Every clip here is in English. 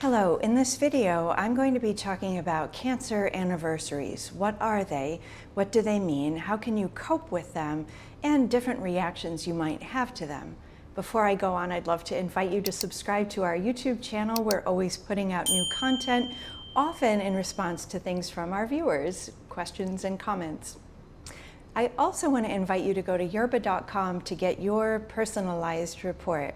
Hello, in this video I'm going to be talking about cancer anniversaries. What are they? What do they mean? How can you cope with them? And different reactions you might have to them. Before I go on, I'd love to invite you to subscribe to our YouTube channel. We're always putting out new content, often in response to things from our viewers, questions and comments. I also want to invite you to go to yerbba.com to get your personalized report.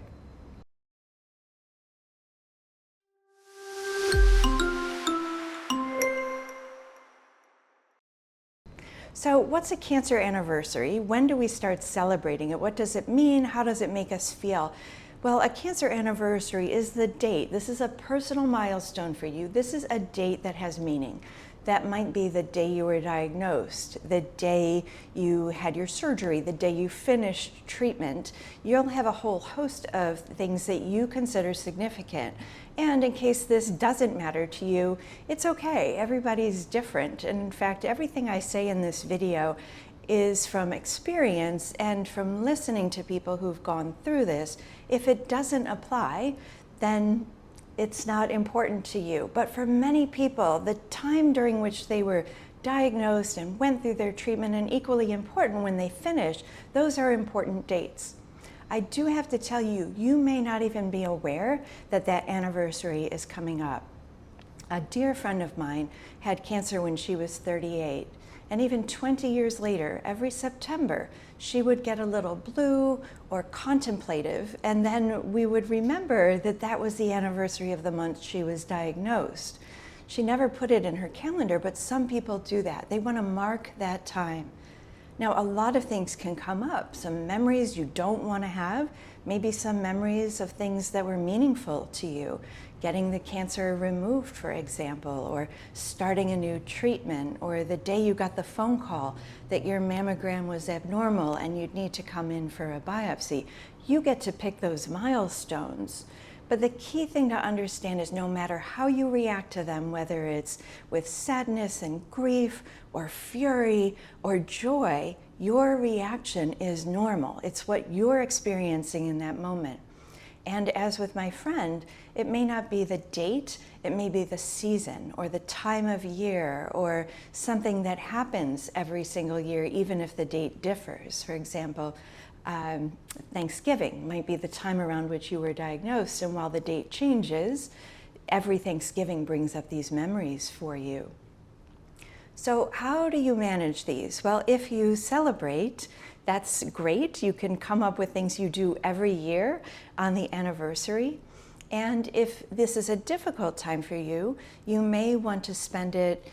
So what's a cancer anniversary? When do we start celebrating it? What does it mean? How does it make us feel? Well, a cancer anniversary is the date. This is a personal milestone for you. This is a date that has meaning. That might be the day you were diagnosed, the day you had your surgery, the day you finished treatment. You'll have a whole host of things that you consider significant. And in case this doesn't matter to you, it's okay. Everybody's different. And in fact, everything I say in this video is from experience and from listening to people who've gone through this. If it doesn't apply, then it's not important to you. But for many people, the time during which they were diagnosed and went through their treatment, and equally important when they finish, those are important dates. I do have to tell you, you may not even be aware that that anniversary is coming up. A dear friend of mine had cancer when she was 38. And even 20 years later, every September, she would get a little blue or contemplative, and then we would remember that that was the anniversary of the month she was diagnosed. She never put it in her calendar, but some people do that. They want to mark that time. Now, a lot of things can come up. Some memories you don't want to have, maybe some memories of things that were meaningful to you. Getting the cancer removed, for example, or starting a new treatment, or the day you got the phone call that your mammogram was abnormal and you'd need to come in for a biopsy. You get to pick those milestones. But the key thing to understand is no matter how you react to them, whether it's with sadness and grief or fury or joy, your reaction is normal. It's what you're experiencing in that moment. And as with my friend, it may not be the date, it may be the season or the time of year or something that happens every single year, even if the date differs. For example, Thanksgiving might be the time around which you were diagnosed, and while the date changes, every Thanksgiving brings up these memories for you. So how do you manage these? Well, if you celebrate, that's great. You can come up with things you do every year on the anniversary. And if this is a difficult time for you, you may want to spend it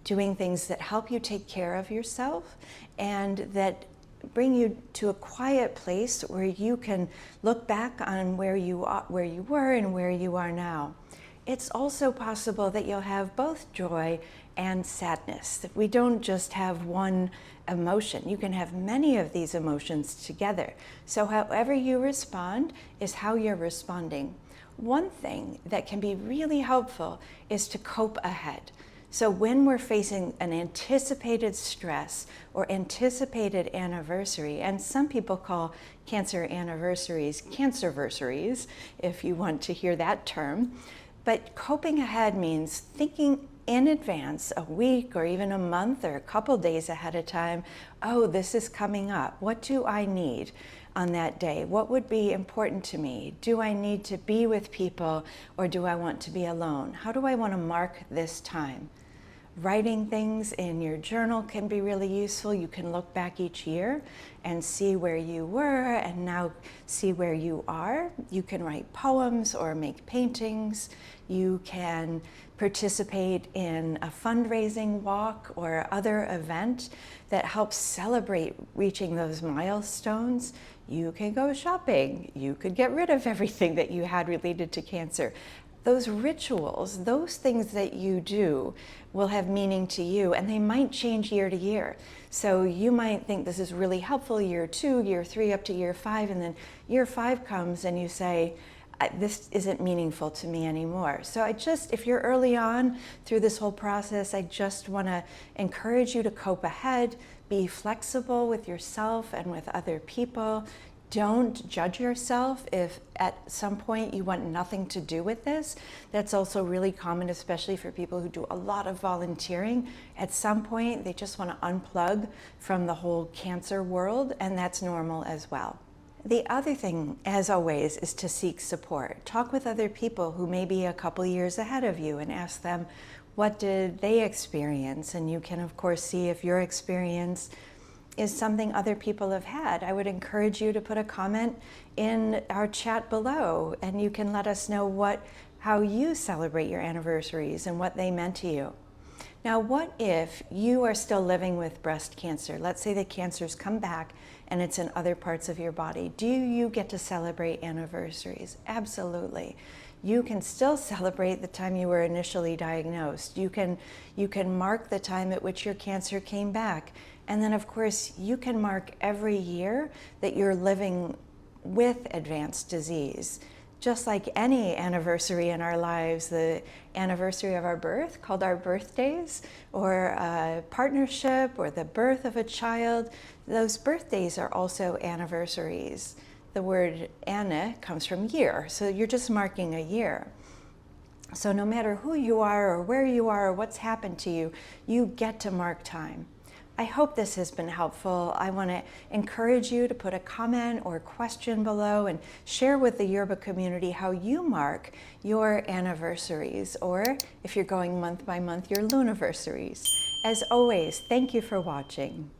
doing things that help you take care of yourself and that bring you to a quiet place where you can look back on where you were and where you are now. It's also possible that you'll have both joy and sadness, that we don't just have one emotion. You can have many of these emotions together. So however you respond is how you're responding. One thing that can be really helpful is to cope ahead. So when we're facing an anticipated stress or anticipated anniversary, and some people call cancer anniversaries cancerversaries, if you want to hear that term, but coping ahead means thinking in advance, a week or even a month or a couple days ahead of time, oh, this is coming up. What do I need on that day? What would be important to me? Do I need to be with people or do I want to be alone? How do I want to mark this time? Writing things in your journal can be really useful. You can look back each year and see where you were and now see where you are. You can write poems or make paintings. You can participate in a fundraising walk or other event that helps celebrate reaching those milestones. You can go shopping. You could get rid of everything that you had related to cancer. Those rituals, those things that you do will have meaning to you, and they might change year to year. So you might think this is really helpful year 2, year 3, up to year 5, and then year 5 comes and you say, this isn't meaningful to me anymore. So if you're early on through this whole process, I just want to encourage you to cope ahead, be flexible with yourself and with other people. Don't judge yourself if at some point you want nothing to do with this. That's also really common, especially for people who do a lot of volunteering. At some point, they just want to unplug from the whole cancer world, and that's normal as well. The other thing, as always, is to seek support. Talk with other people who may be a couple years ahead of you and ask them, what did they experience? And you can, of course, see if your experience is something other people have had. I would encourage you to put a comment in our chat below, and you can let us know how you celebrate your anniversaries and what they meant to you. Now, what if you are still living with breast cancer? Let's say the cancer's come back and it's in other parts of your body. Do you get to celebrate anniversaries? Absolutely. You can still celebrate the time you were initially diagnosed. You can mark the time at which your cancer came back. And then, of course, you can mark every year that you're living with advanced disease. Just like any anniversary in our lives, the anniversary of our birth, called our birthdays, or a partnership, or the birth of a child, those birthdays are also anniversaries. The word Anne comes from year, so you're just marking a year. So no matter who you are, or where you are, or what's happened to you, you get to mark time. I hope this has been helpful. I want to encourage you to put a comment or question below and share with the Yerbba community how you mark your anniversaries, or if you're going month by month, your luniversaries. As always, thank you for watching.